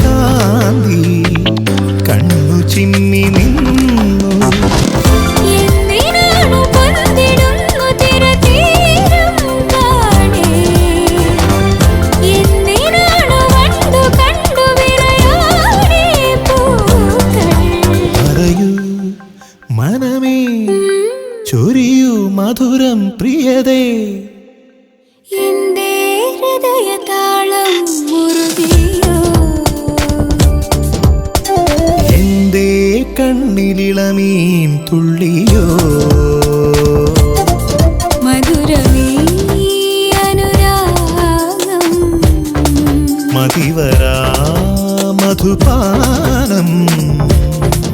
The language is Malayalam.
കാന്തി കണ്ണു ചിമ്മി നിന്നു. പറയൂ മനമേ, ചൊരിയൂ മധുരം പ്രിയതേ. എന്റെ ഹൃദയതാളം മുറുകിയോ, എന്റെ കണ്ണിലിളമീൻ തുള്ളി